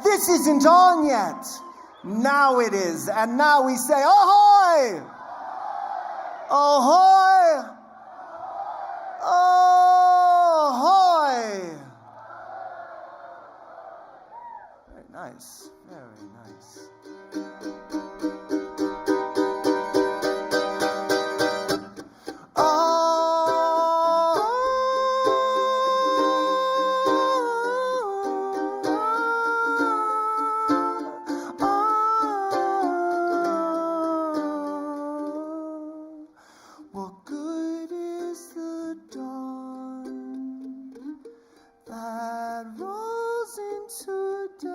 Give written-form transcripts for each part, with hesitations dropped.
This isn't on yet. Now it is. And now we say, ahoy! Ahoy! Ahoy! Very nice. Very nice. What good is the dawn that rolls into day?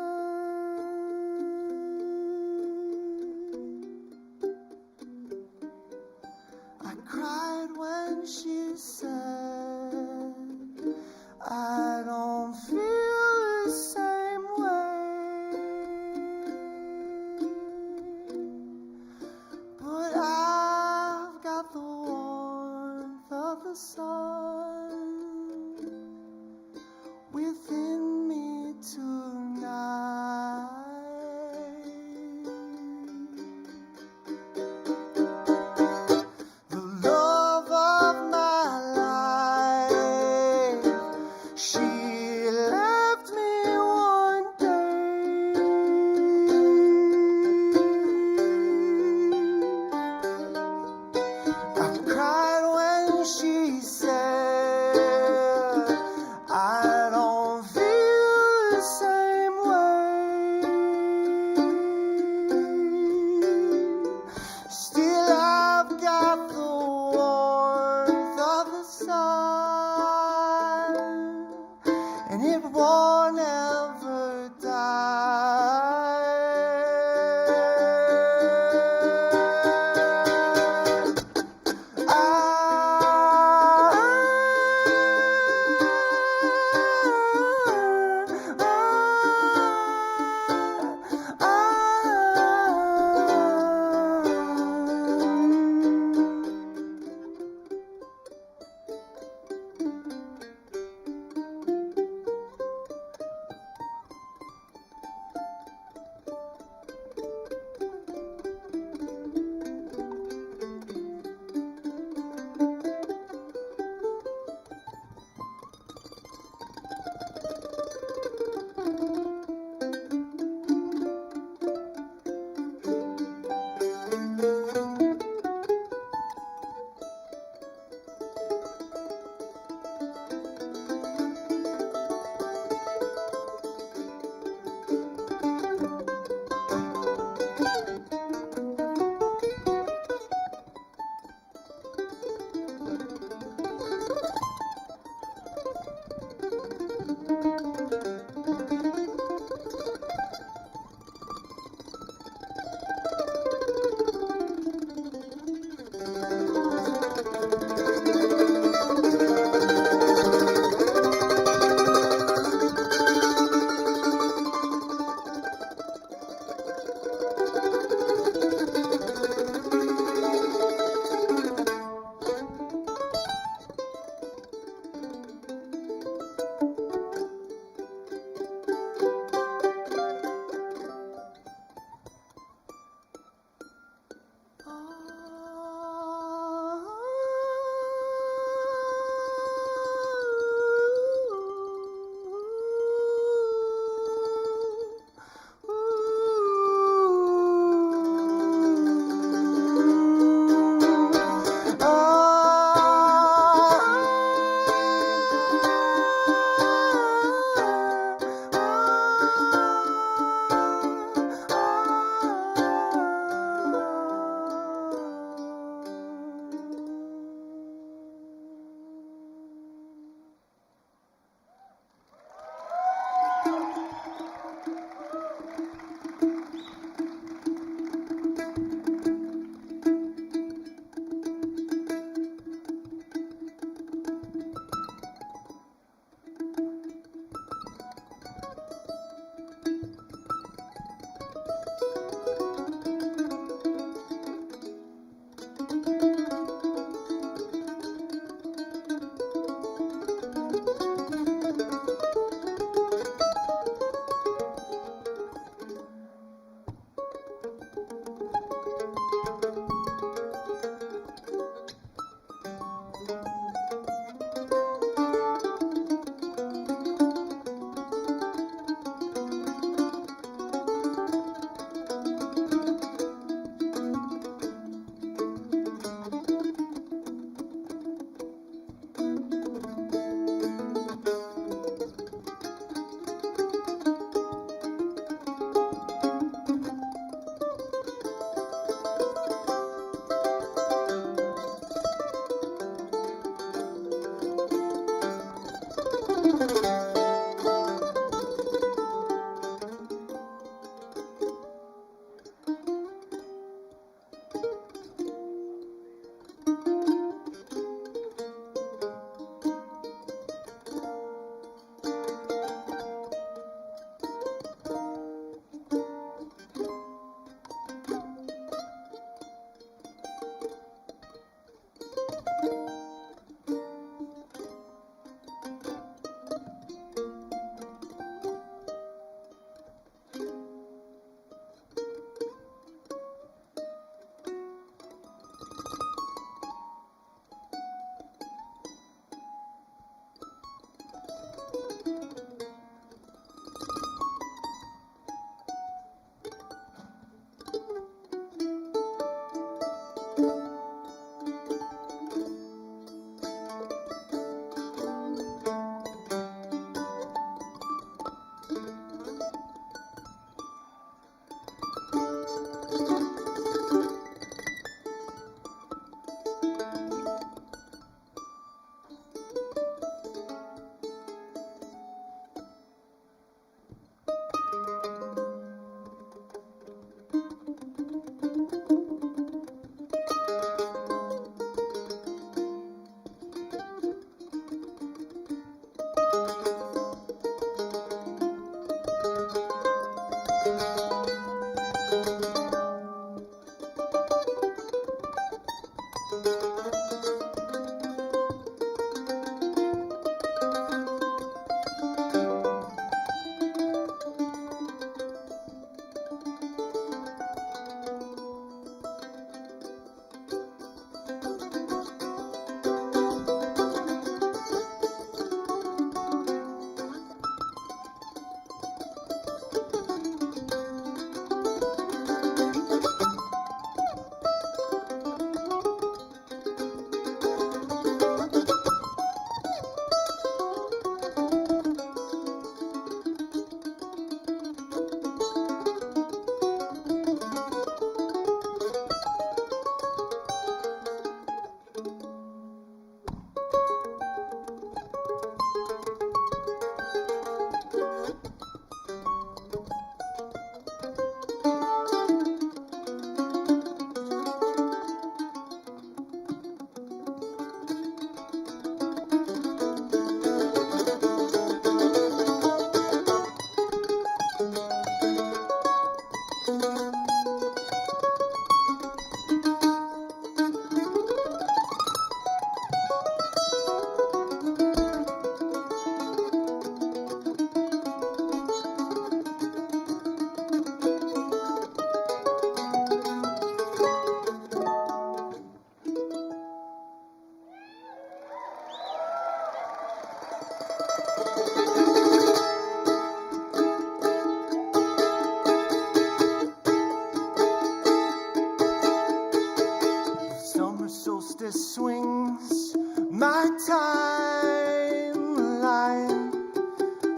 Summer solstice swings my timeline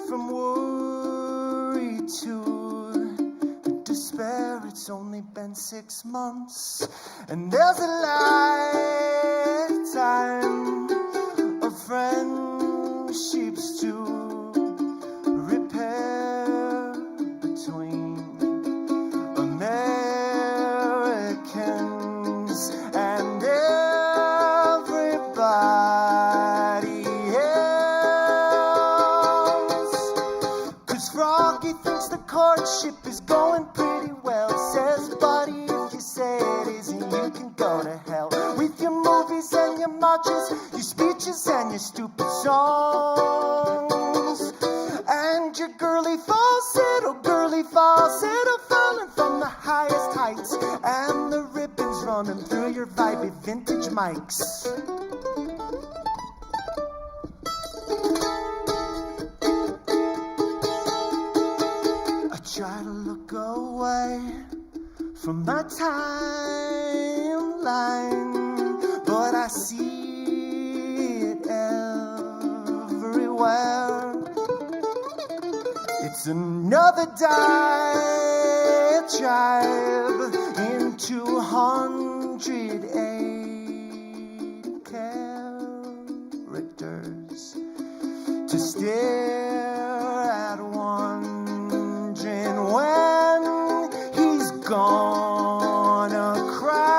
from worry to despair. It's only been 6 months, and there's a lifetime of friendships to repair between Americans and everybody else. 'Cause Froggy thinks the courtship is going pretty well. Says, buddy, if you say it isn't, you can go to hell. With your movies and your marches, your speeches and your stupid songs, and your girly falsetto, falling from the highest heights, and the ribbons running through your vibey vintage mics. I try to look away from my timeline, but I see it everywhere. It's another diatribe in 208 characters to stare at, wondering when he's gonna crack.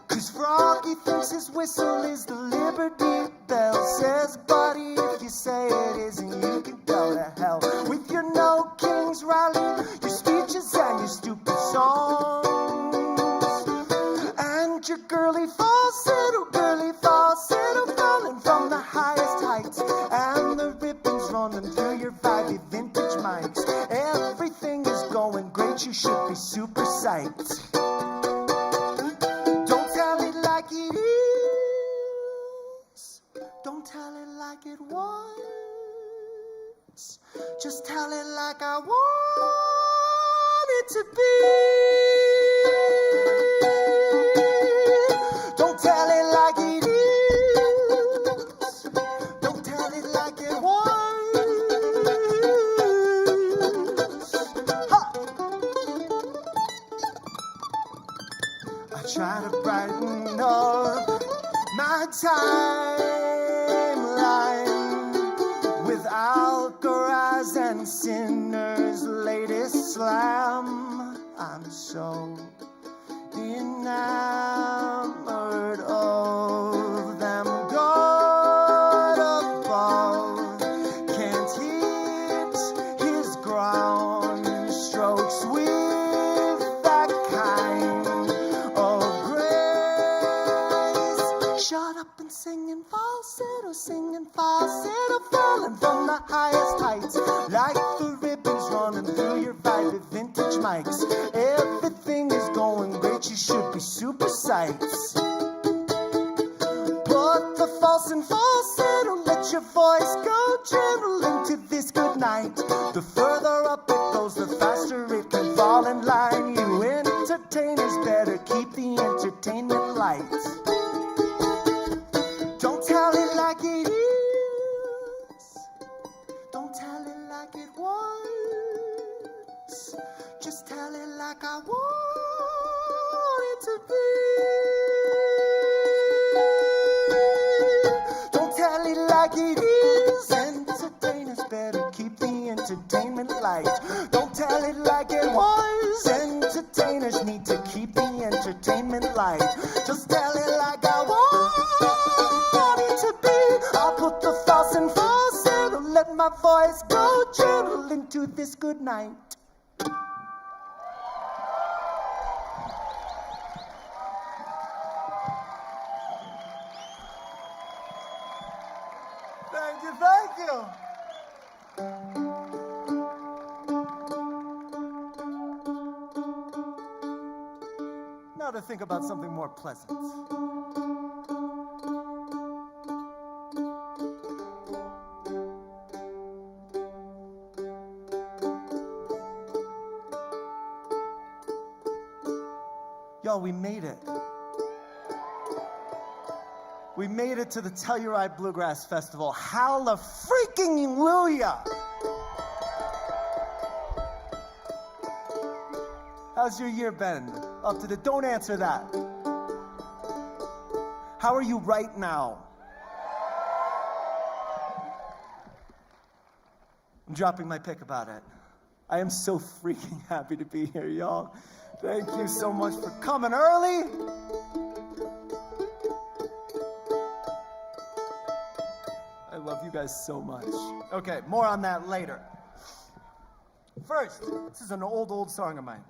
'Cause Froggy thinks his whistle is the Liberty Bell. Says, buddy, if you say it isn't, you can go to hell. With your No Kings rally, your speeches and your stupid songs, and your girly falsetto, falling from the highest heights, and the ribbons running through your vibey vintage mics. Everything is going great, you should be super psyched. Don't tell it like it is. Don't tell it like it was. Just tell it like I want it to be. Don't tell it like it is. Don't tell it like it was. Ha! I try to brighten up my timeline with Alcaraz and Sinner's latest slam. I'm so enamored of them. God above can't hit his ground strokes with that kind of grace. Shut up and singing falsetto, falling from the highest heights, like the ribbons running through your vibey vintage mics. Everything is going great, you should be super psyched. But the false and falsetto, let your voice go gentle into this good night. The further up it goes, the faster it can fall in line. You entertainers better keep the entertainment light. Don't tell it like it is. Don't tell it like it was. Just tell it like I want it to be. Don't tell it like it is. Entertainers better keep the entertainment light. Don't tell it like it was. Entertainers need to keep the entertainment light. Just tell it like I want it to be. I'll put the false and falsetto, let my voice go gentle into this good night. Thank you, thank you. Now to think about something more pleasant. Y'all, we made it. We made it to the Telluride Bluegrass Festival. Hallelujah! How's your year been? Up to the... Don't answer that. How are you right now? I'm dropping my pick about it. I am so freaking happy to be here, y'all. Thank you so much for coming early. I love you guys so much. Okay, more on that later. First, this is an old song of mine.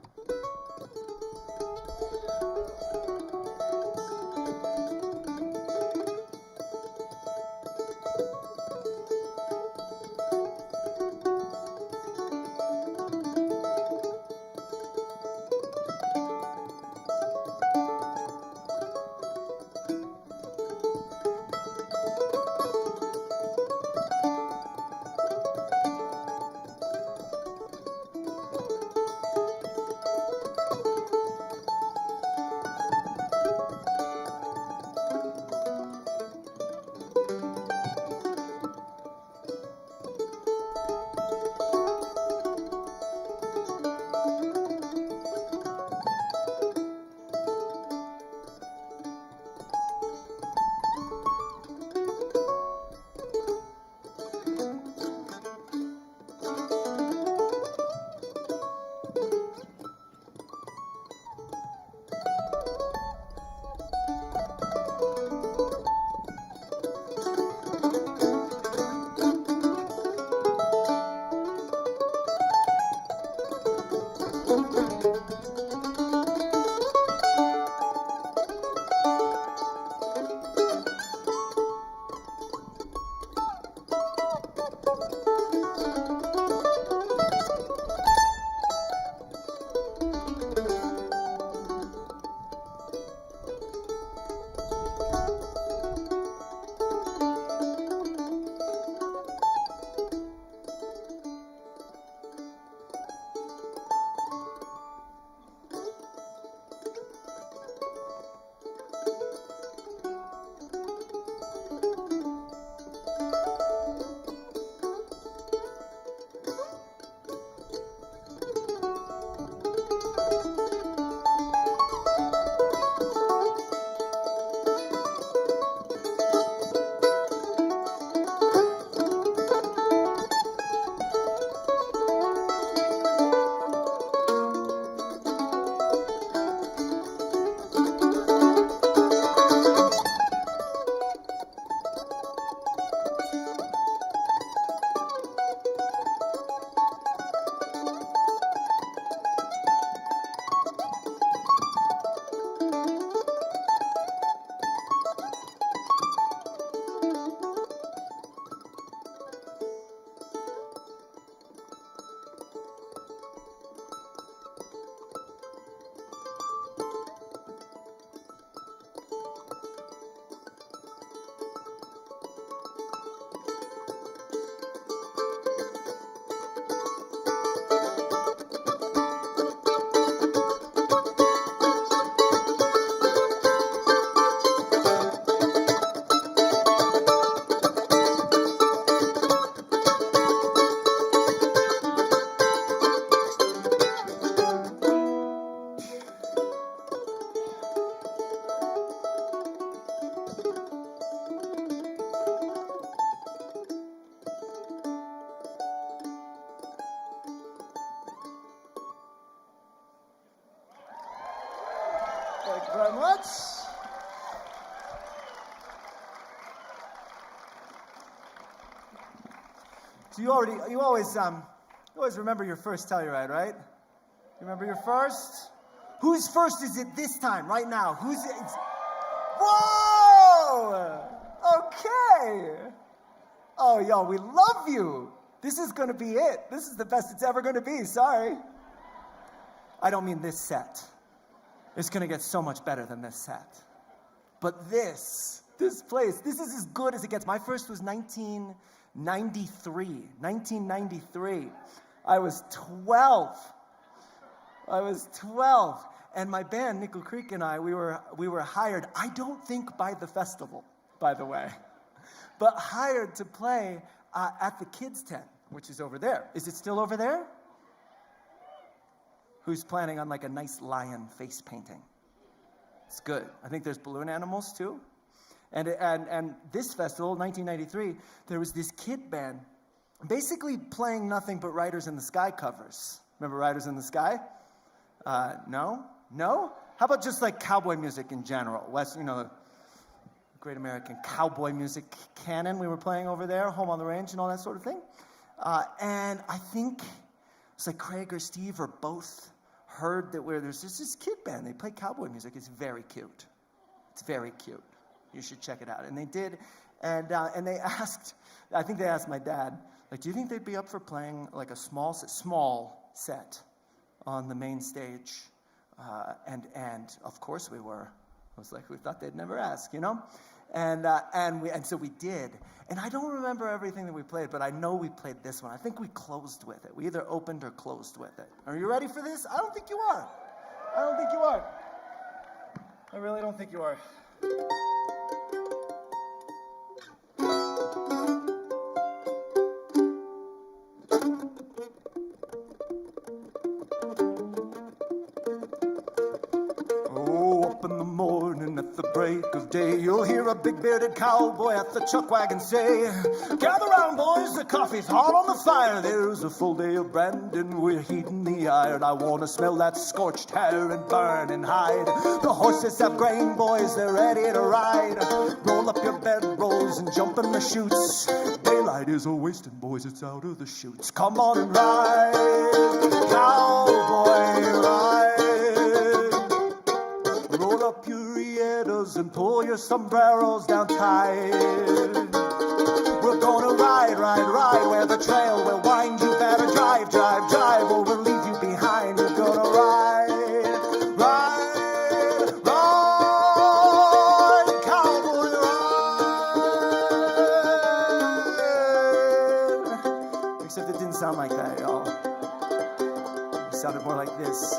Thank you very much. So you always You always remember your first Telluride, right? You remember your first? Whose first is it this time, right now? Who's it? Whoa! Okay. Oh, yo, we love you. This is going to be it. This is the best it's ever going to be. Sorry. I don't mean this set. It's going to get so much better than this set. But this place, this is as good as it gets. My first was 1993. 1993. I was 12. And my band, Nickel Creek and I, we were hired, I don't think by the festival, by the way, but hired to play at the kids' tent, which is over there. Is it still over there? Who's planning on like a nice lion face painting? It's good. I think there's balloon animals too. And this festival, 1993, there was this kid band basically playing nothing but Riders in the Sky covers. Remember Riders in the Sky? No? No? How about just like cowboy music in general? Great American cowboy music canon we were playing over there, Home on the Range and all that sort of thing. And I think it's like Craig or Steve or both heard that there's this kid band. They play cowboy music. It's very cute. It's very cute. You should check it out. And they did. And they asked, I think they asked my dad, like, do you think they'd be up for playing like a small set on the main stage? And of course we were. I was like, we thought they'd never ask, you know? And so we did. And I don't remember everything that we played, but I know we played this one. I think we closed with it. We either opened or closed with it. Are you ready for this? I don't think you are. I don't think you are. I really don't think you are. You'll hear a big-bearded cowboy at the chuck wagon say, gather round, boys, the coffee's hot on the fire. There's a full day of branding, we're heating the iron. I want to smell that scorched hair and burning hide. The horses have grain, boys, they're ready to ride. Roll up your bedrolls and jump in the chutes. Daylight is a-wasting, boys, it's out of the chutes. Come on and ride, cowboy, ride. Roll up your rietas and pull your sombreros down tight. We're gonna ride where the trail will wind. You better drive, or we'll leave you behind. We're gonna ride, cowboy, ride. Except it didn't sound like that, y'all. It sounded more like this.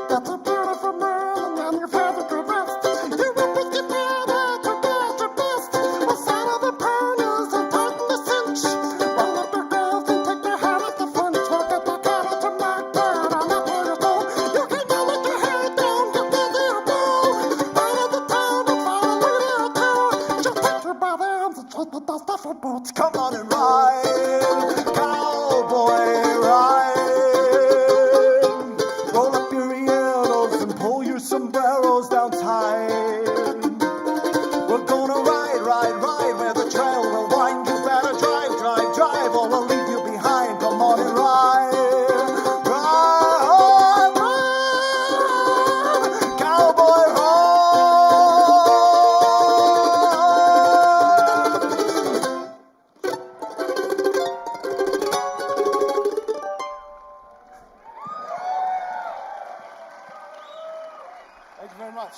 That's a beautiful man, and your father could rest. You will pick your brother to get your best. We'll saddle the ponies and tighten the cinch. Roll up your girls and take their hat at the front. Walk up the cattle to my dad on that point of gold. You can go with your head down, get busy or blow. Follow the town and follow the little town. Just take her by the arms and shake the dust off her boots. Come on and ride, cowboy, ride. Roll up your and pull your sombreros down tight. We're gonna ride where the trail will wind. You better drive, or we'll leave you behind. Come on and ride, cowboy, Thank you very much.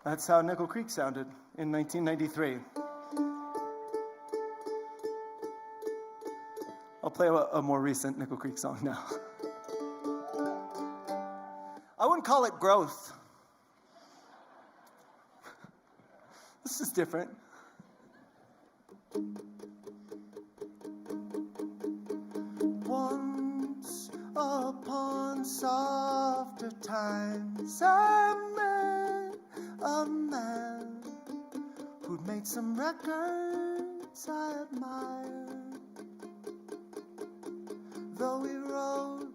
That's how Nickel Creek sounded in 1993. I'll play a more recent Nickel Creek song now. I wouldn't call it growth. This is different. Once upon softer times, I met a man who'd made some records I admired. Though he wrote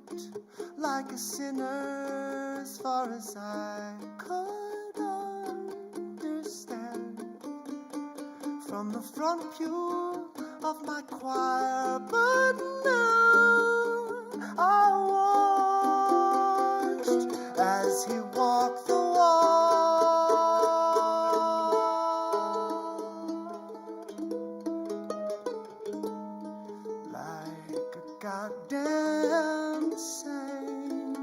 like a sinner, as far as I could understand, from the front pew of my choir, but now I watched as he walked the wall like a goddamn saint.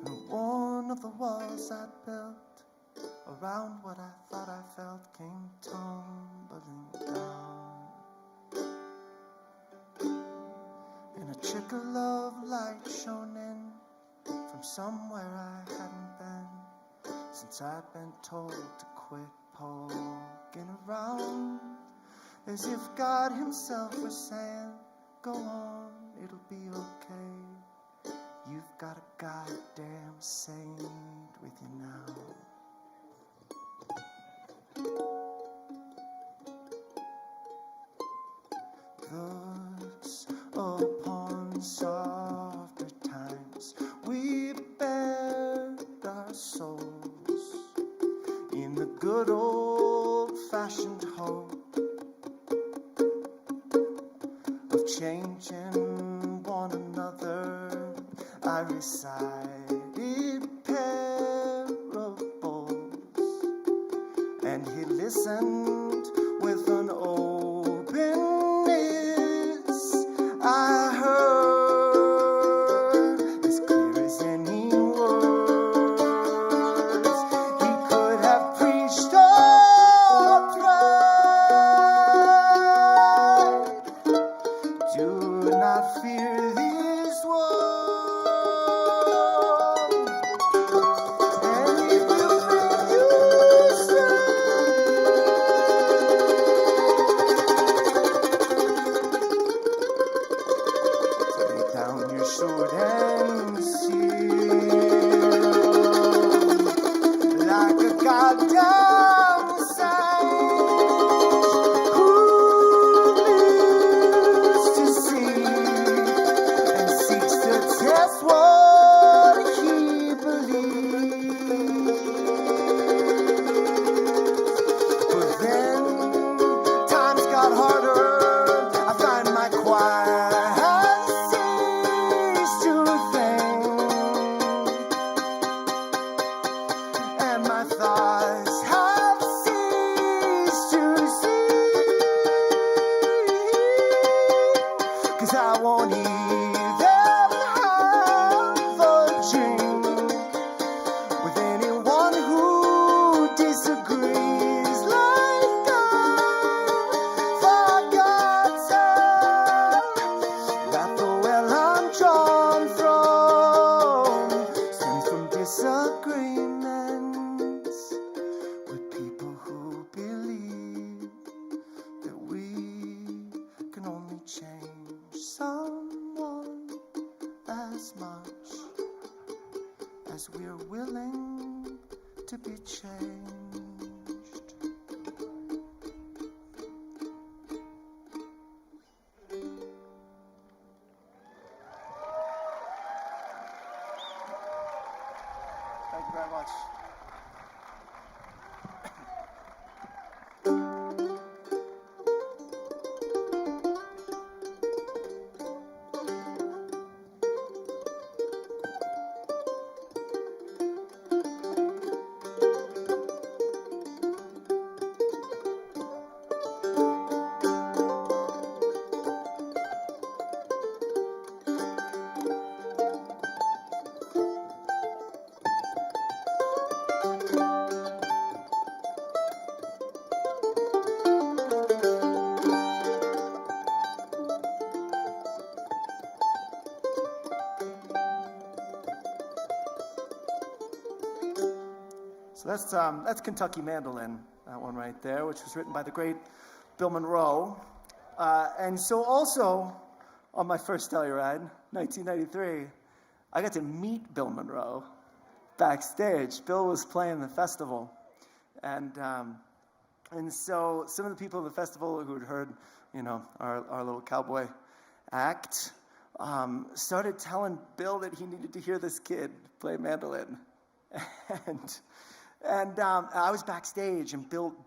And one of the walls I built around what I thought I felt came tumbling down, and a trickle of light shone in from somewhere I hadn't been since I'd been told to quit poking around, as if God himself was saying, go on, it'll be okay. You've got a goddamn saint with you now. Thus upon softer times we bared our souls in the good old-fashioned hope of changing one another. I recited parables, and he listened with an openness. I heard as clear as any words he could have preached or prayed. Do not fear this world, and it will make you strong. Lay down your sword and shield like a goddamn saint who lives to see and seeks to test what he believes. But then times got harder. I find my choir has ceased to think, and my thoughts have ceased to see. 'Cause I won't even have a drink with anyone who disagrees, like I forgot that the well I'm drawn from stems from disagreements with people who believe that we can only change someone as much as we're willing to be changed. Thank you very much. So that's Kentucky Mandolin, that one right there, which was written by the great Bill Monroe. And so also on my first Telluride, 1993, I got to meet Bill Monroe backstage. Bill was playing the festival, and so some of the people at the festival who had heard, our little cowboy act, started telling Bill that he needed to hear this kid play mandolin, And I was backstage, and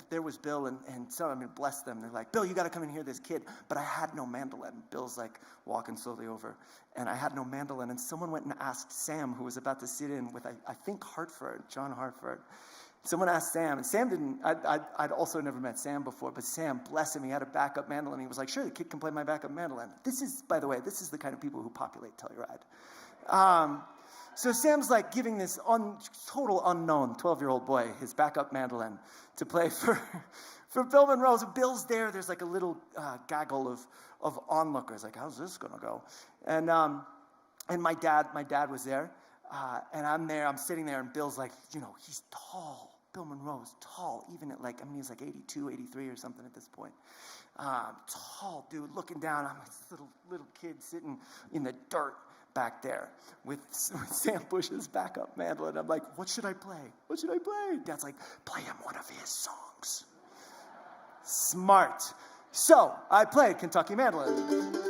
there was Bill, and so, I mean, bless them. They're like, Bill, you got to come and hear this kid. But I had no mandolin. Bill's like walking slowly over, and I had no mandolin. And someone went and asked Sam, who was about to sit in with, I think, John Hartford. Someone asked Sam, and Sam didn't, I'd also never met Sam before, but Sam, bless him, he had a backup mandolin. He was like, sure, the kid can play my backup mandolin. This is, by the way, this is the kind of people who populate Telluride. So Sam's like giving this total unknown 12-year-old boy his backup mandolin to play for Bill Monroe. So Bill's there. There's like a little gaggle of onlookers. Like, how's this gonna go? And my dad was there, and I'm there. I'm sitting there, and Bill's like, he's tall. Bill Monroe's tall, even at like, he's like 82, 83 or something at this point. Tall dude, looking down. I'm this little kid sitting in the dirt back there with Sam Bush's backup mandolin. I'm like, what should I play? What should I play? Dad's like, play him one of his songs. Smart. So I played Kentucky Mandolin.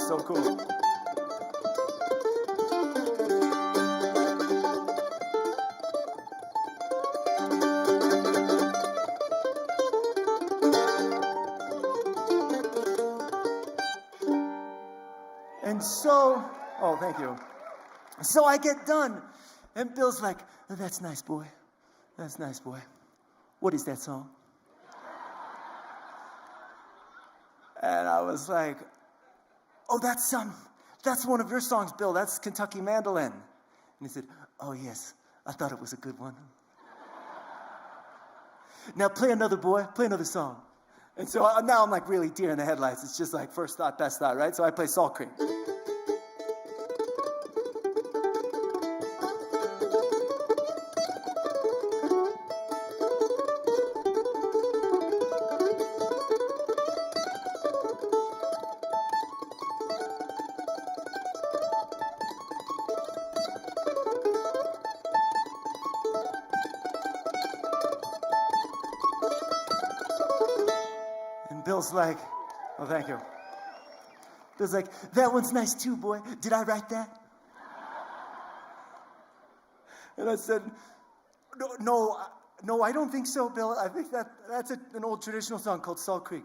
So cool. And so, oh, thank you. So I get done, and Bill's like, oh, that's nice, boy. That's nice, boy. What is that song? And I was like, oh, that's one of your songs, Bill. That's Kentucky Mandolin. And he said, oh, yes, I thought it was a good one. Now play another, boy. Play another song. And so now I'm like really deer in the headlights. It's just like first thought, best thought, right? So I play Salt Creek. Bill's like, oh, thank you. Bill's like, that one's nice too, boy. Did I write that? And I said, no, I don't think so, Bill. I think that's an old traditional song called Salt Creek.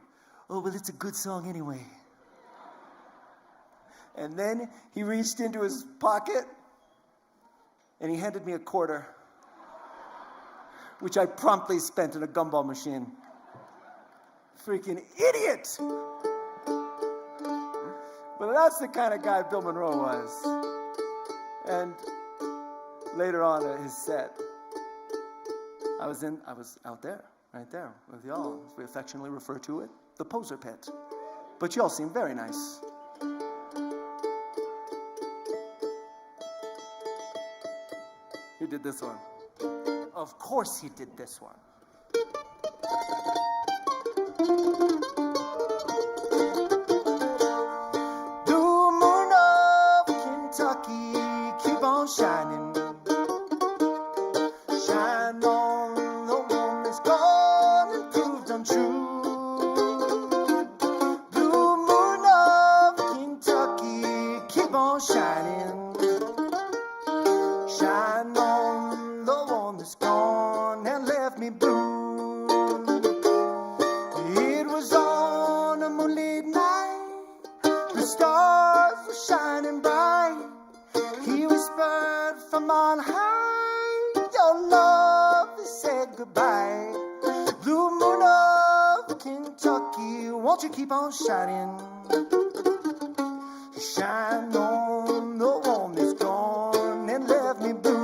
Oh, well, it's a good song anyway. And then he reached into his pocket and he handed me a quarter, which I promptly spent in a gumball machine. Freaking idiot! But that's the kind of guy Bill Monroe was. And later on at his set, I was out there, right there with y'all, as we affectionately refer to it, the poser pit. But y'all seem very nice. He did this one. Of course he did this one. Blue moon of Kentucky, keep on shining. Shine on the one that's gone and proved untrue. Blue moon of Kentucky, keep on shining. Shine on the one that's gone and left me blue. It was on a moonlit night, the stars were shining bright. He whispered from on high, your love has said goodbye. Blue moon of Kentucky, won't you keep on shining? Shine on the one that's gone and left me blue.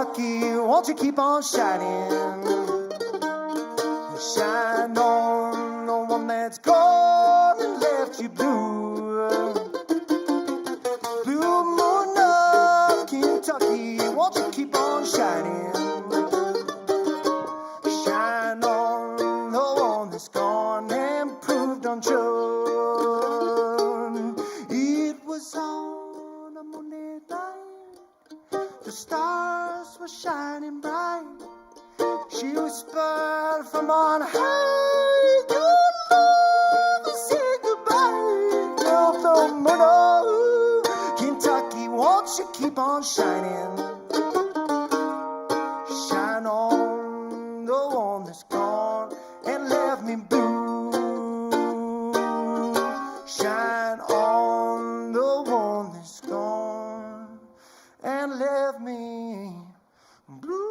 Kentucky, won't you keep on shining? Shine on the one that's gone and left you blue. Blue moon of Kentucky, won't you keep on shining? Shine on the one that's gone and proved untrue. It was on a Monday night, the stars were shining bright. She whispered from on high, your love and say goodbye. No, no, no, Kentucky, won't you keep on shining? Shine on the one that's gone and left me blue. Shine on the one that's gone and left me blue.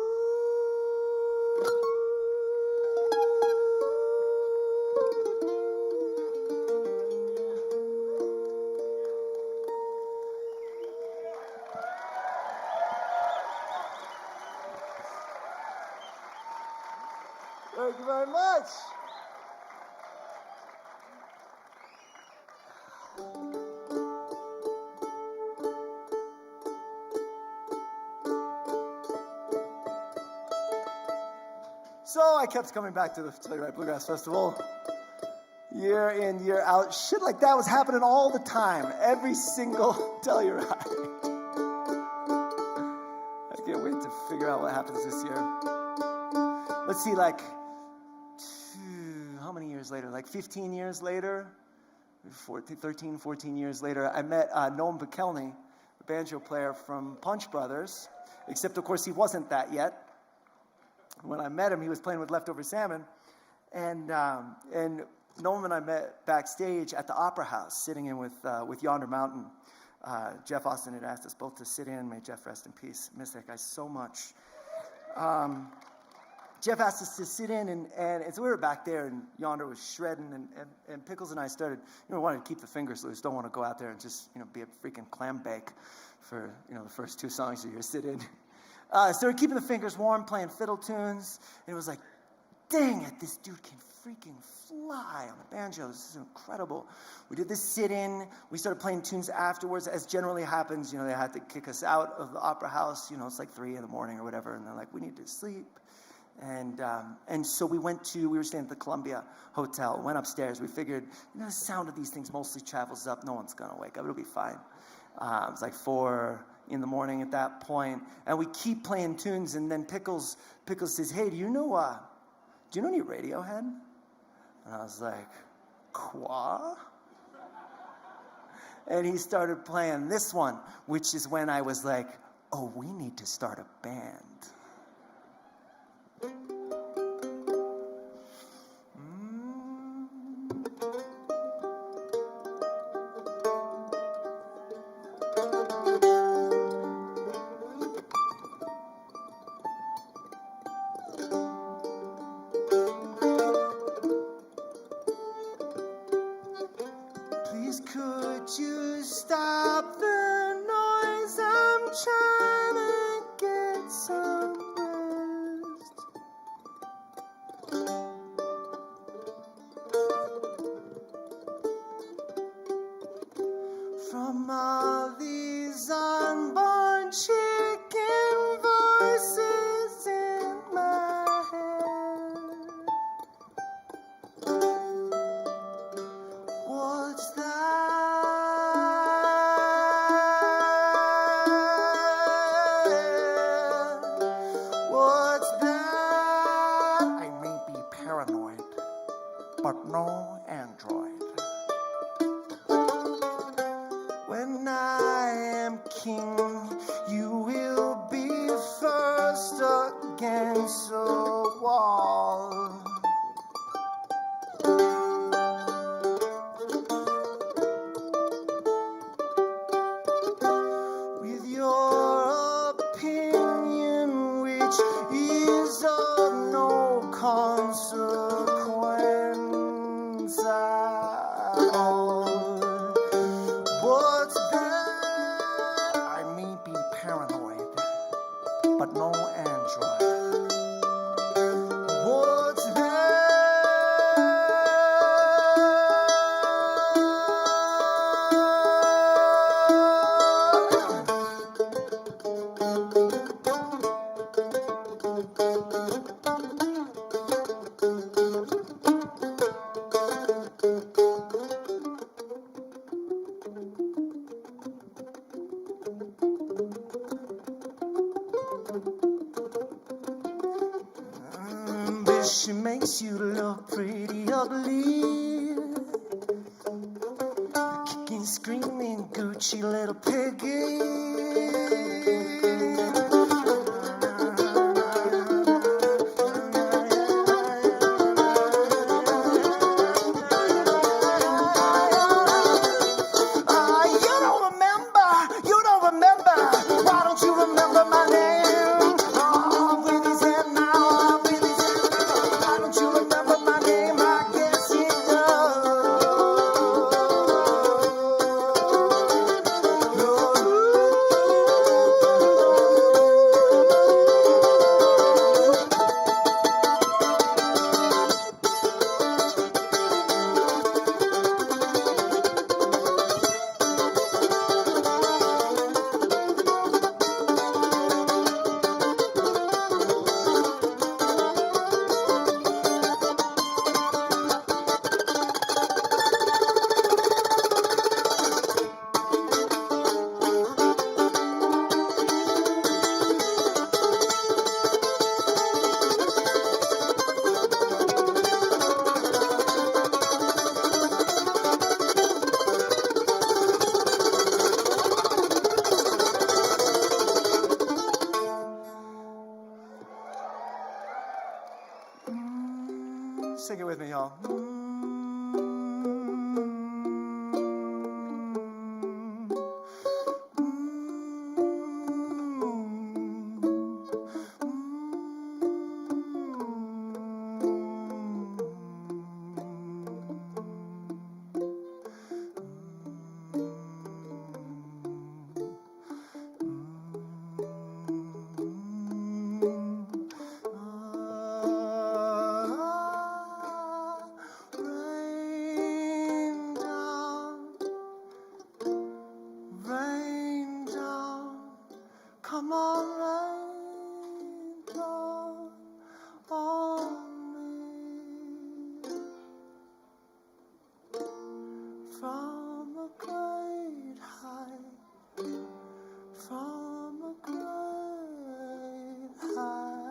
Thank you very much. So I kept coming back to the Telluride Bluegrass Festival year in, year out. Shit like that was happening all the time, every single Telluride. I can't wait to figure out what happens this year. Let's see, like, how many years later? Like 15 years later, 13, 14 years later, I met Noam Bukelny, a banjo player from Punch Brothers, except, of course, he wasn't that yet. When I met him, he was playing with Leftover Salmon, and Noam and I met backstage at the Opera House, sitting in with Yonder Mountain. Jeff Austin had asked us both to sit in. May Jeff rest in peace. Miss that guy so much. Jeff asked us to sit in, and so we were back there, and Yonder was shredding, and Pickles and I started, we wanted to keep the fingers loose, don't want to go out there and just, be a freaking clam bake for, the first two songs that you're sitting. Started keeping the fingers warm, playing fiddle tunes, and it was like, dang it, this dude can freaking fly on the banjo. This is incredible. We did this sit-in. We started playing tunes afterwards. As generally happens, they had to kick us out of the Opera House. It's like 3 a.m. or whatever, and they're like, we need to sleep. And so we were staying at the Columbia Hotel, went upstairs. We figured, the sound of these things mostly travels up. No one's going to wake up. It'll be fine. It was like 4 in the morning at that point. And we keep playing tunes, and then Pickles says, hey, do you know any Radiohead? And I was like, quoi? And he started playing this one, which is when I was like, oh, we need to start a band. Please could you stop the noise? I'm trying to get some rest. From all these unborn chicken voices in my head. What's that? What's that? I may be paranoid, but no android. When I am king, you will be first against a wall. With your opinion, which is of no consequence at all. What's that? I may be paranoid, but no She makes you look pretty ugly. Kicking, screaming, Gucci little piggy. You don't remember. Why don't you remember my name? Oh, Willie's head now, Willie's head now. Why don't you remember my name? I guess you sing it with me, y'all. Come on, rain down on me from a great height, from a great height.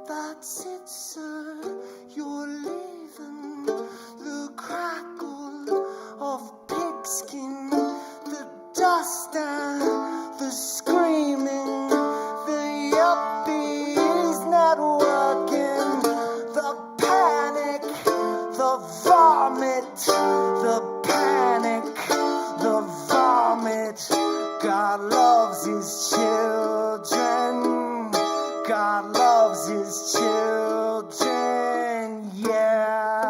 That's it, sir, you're leaving. The crackle of pigskin, the dust and the screaming, the yuppies not working, the panic, the vomit, the panic, the vomit. God loves his children. God loves his children, yeah.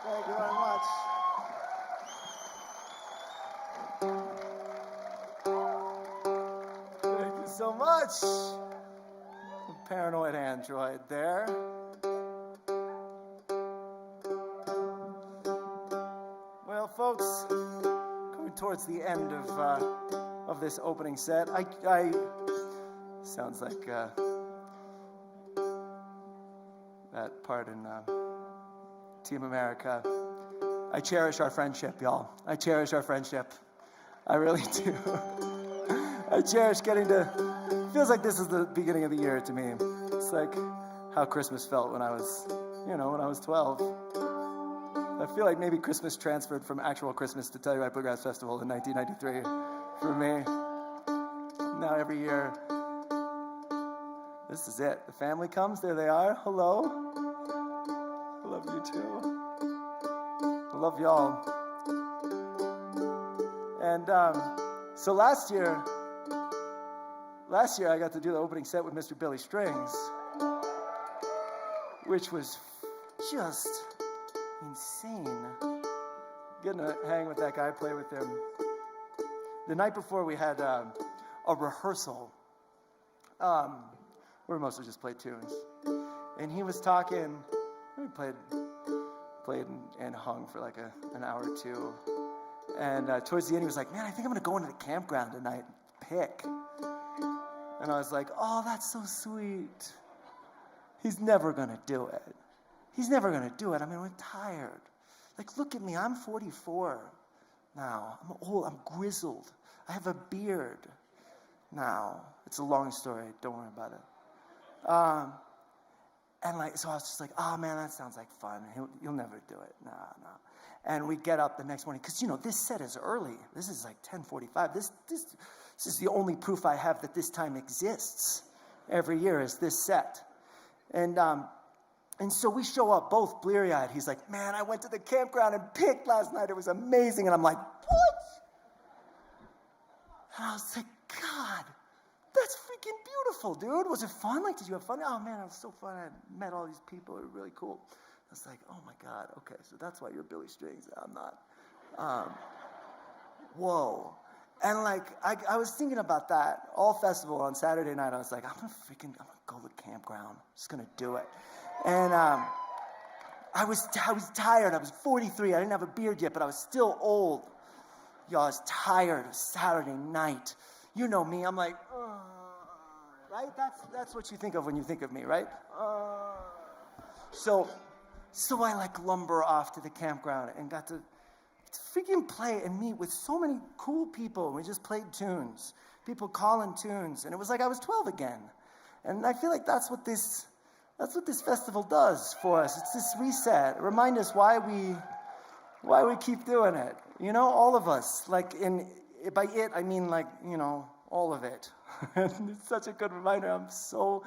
Thank you very much. Thank you so much. Paranoid android there. Well, folks, coming towards the end of this opening set, I sounds like that part in Team America. I cherish our friendship, y'all. I cherish our friendship. I really do. I cherish getting to, feels like this is the beginning of the year to me. It's like how Christmas felt when I was, when I was 12. I feel like maybe Christmas transferred from actual Christmas to Telluride Bluegrass Festival in 1993 for me. Now every year, this is it. The family comes, there they are. Hello. I love you too. I love y'all. And so last year I got to do the opening set with Mr. Billy Strings, which was just insane. Getting to hang with that guy, play with him. The night before we had a rehearsal where we mostly just played tunes. And he was talking, we played and hung for like an hour or two. And towards the end he was like, man, I think I'm gonna go into the campground tonight and pick. And I was like, oh, that's so sweet. He's never gonna do it. He's never gonna do it. I mean, we're tired. Like, look at me, I'm 44 now. I'm old, I'm grizzled. I have a beard now. It's a long story, don't worry about it. And like, so I was just like, oh man, that sounds like fun. He'll never do it, no. And we get up the next morning, because this set is early. This is like 10:45. This is the only proof I have that this time exists every year is this set. And so we show up both bleary-eyed. He's like, man, I went to the campground and picked last night. It was amazing. And I'm like, what? And I was like, God, that's freaking beautiful, dude. Was it fun? Like, did you have fun? Oh, man, it was so fun. I met all these people. It was really cool. I was like, oh, my God. Okay, so that's why you're Billy Strings. I'm not. Whoa. And, like, I was thinking about that all festival on Saturday night. I was like, I'm going to go to the campground. I'm just going to do it. And I was tired. I was 43. I didn't have a beard yet, but I was still old. Y'all, I was tired. It was Saturday night. You know me. I'm like, right? That's what you think of when you think of me, right? So I like lumber off to the campground and got to freaking play and meet with so many cool people. We just played tunes. People calling tunes. And it was like I was 12 again. And I feel like that's what this festival does for us. It's this reset. Remind us why we keep doing it. All of us. Like, by it, I mean, like, all of it. And it's such a good reminder. I'm so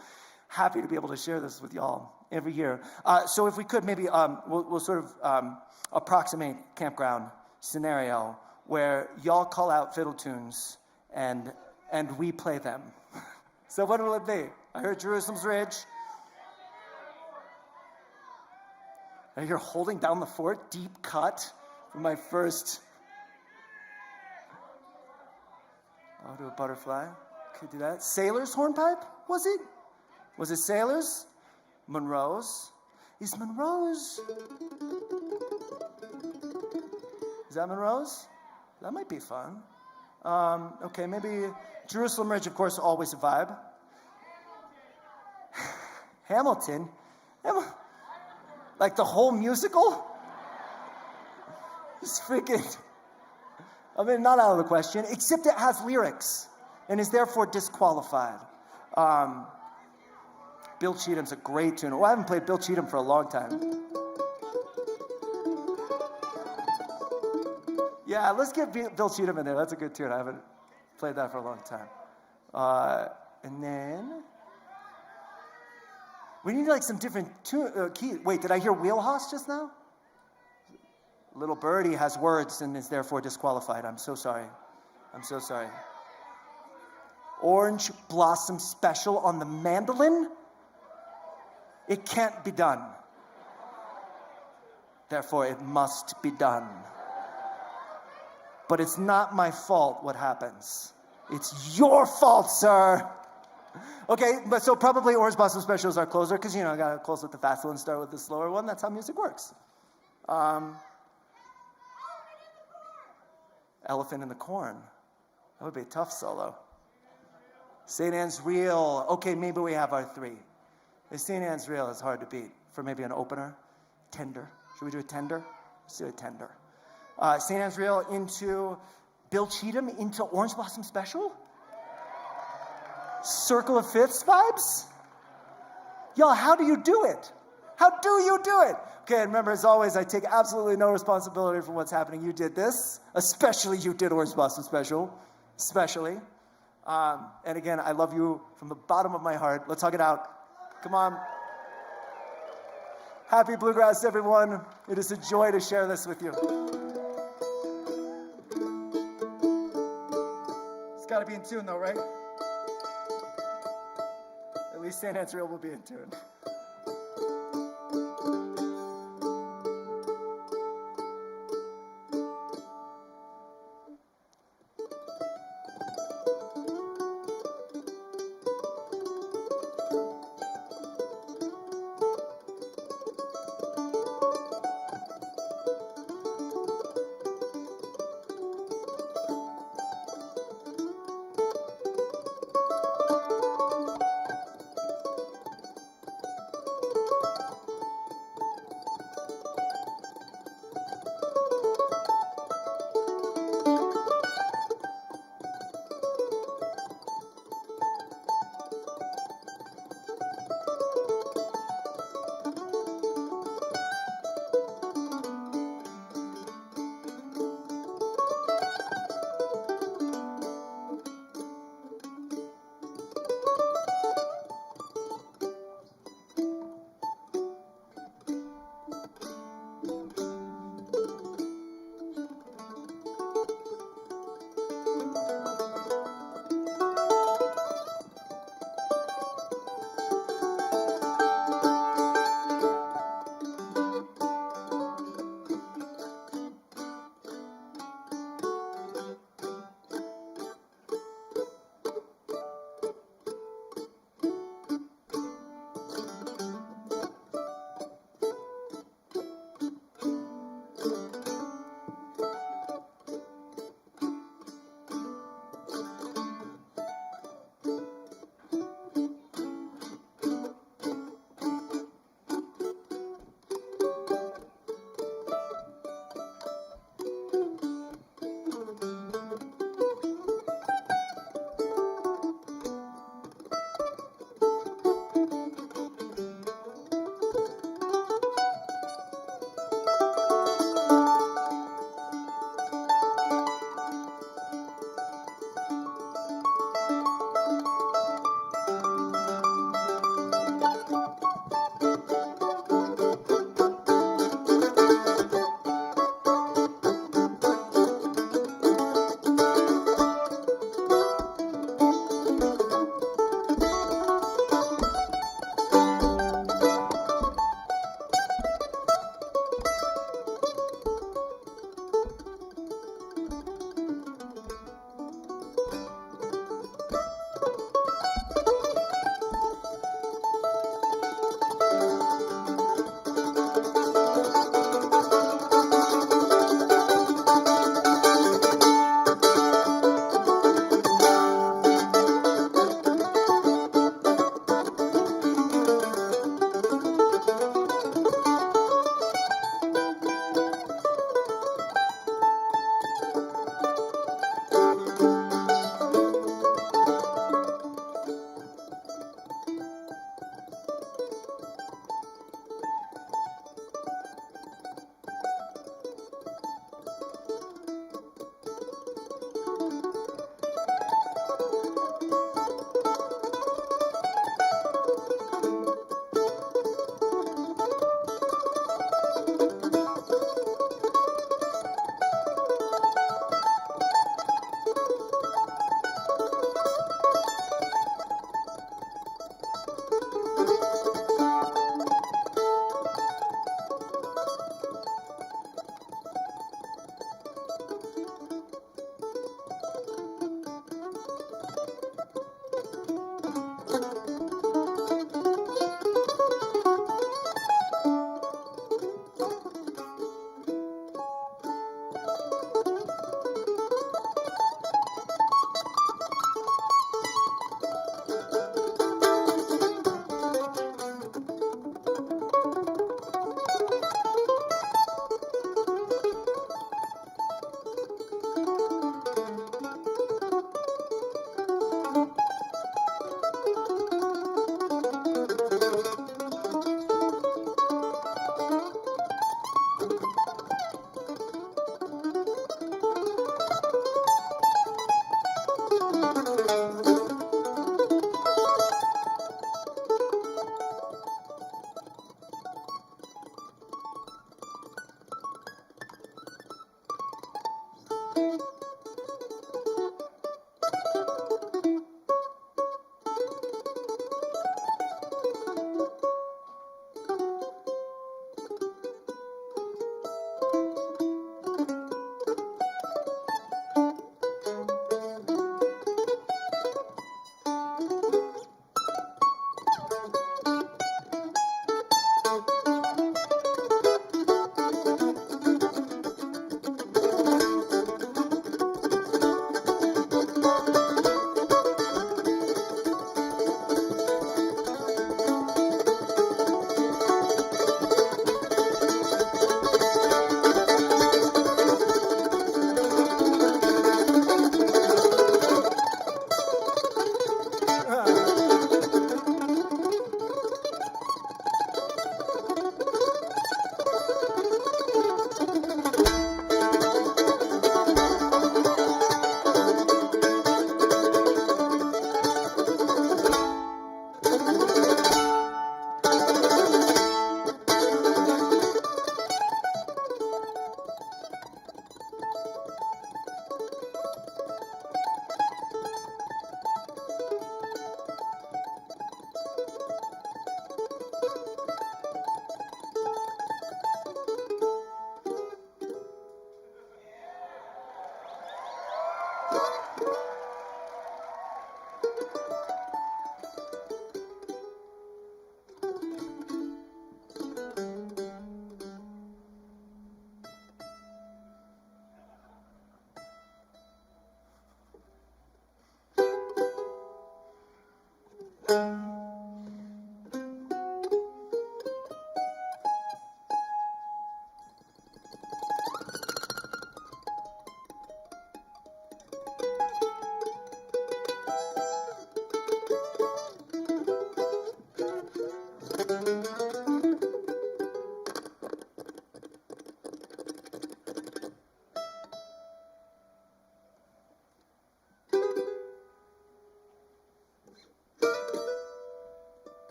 happy to be able to share this with y'all every year. So if we could, maybe we'll sort of approximate campground scenario where y'all call out fiddle tunes and we play them. So what will it be? I heard Jerusalem's Ridge. I hear Holding Down the Fort, deep cut from my first. I'll do a butterfly. Could do that. Sailor's Hornpipe, was it? Was it Sailor's? Monroe's? Is Monroe's? Is that Monroe's? That might be fun. Okay, maybe Jerusalem Ridge, of course, always a vibe. Hamilton? Like the whole musical? It's freaking... I mean, not out of the question, except it has lyrics and is therefore disqualified. Bill Cheatham's a great tune. Oh, I haven't played Bill Cheatham for a long time. Yeah, let's get Bill Cheatham in there. That's a good tune. I haven't played that for a long time. And then... we need like some different keys. Wait, did I hear Wheelhouse just now? Little Birdie has words and is therefore disqualified. I'm so sorry. I'm so sorry. Orange Blossom Special on the mandolin? It can't be done. Therefore, it must be done. But it's not my fault what happens. It's your fault, sir. Okay, but so probably Orange Blossom Special is our closer, because, I got to close with the fast one and start with the slower one. That's how music works. Elephant in the Corn. That would be a tough solo. St. Anne's Reel. Okay, maybe we have our three. St. Anne's Reel is hard to beat for maybe an opener. Tender. Should we do a tender? Let's do a tender. St. Anne's Reel into Bill Cheatham into Orange Blossom Special? Circle of Fifths vibes? Y'all, how do you do it? How do you do it? Okay, and remember, as always, I take absolutely no responsibility for what's happening. You did this. Especially you did Orange Blossom Special. Especially. And again, I love you from the bottom of my heart. Let's hug it out. Come on. Happy Bluegrass, everyone. It is a joy to share this with you. It's got to be in tune, though, right? At least St. Anne's Reel will be in tune.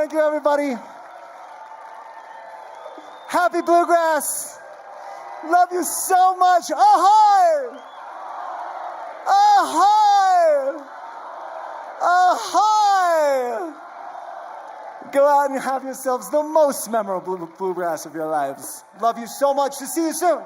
Thank you, everybody. Happy Bluegrass. Love you so much. Ahoy! Ahoy! Ahoy! Go out and have yourselves the most memorable bluegrass of your lives. Love you so much. To see you soon.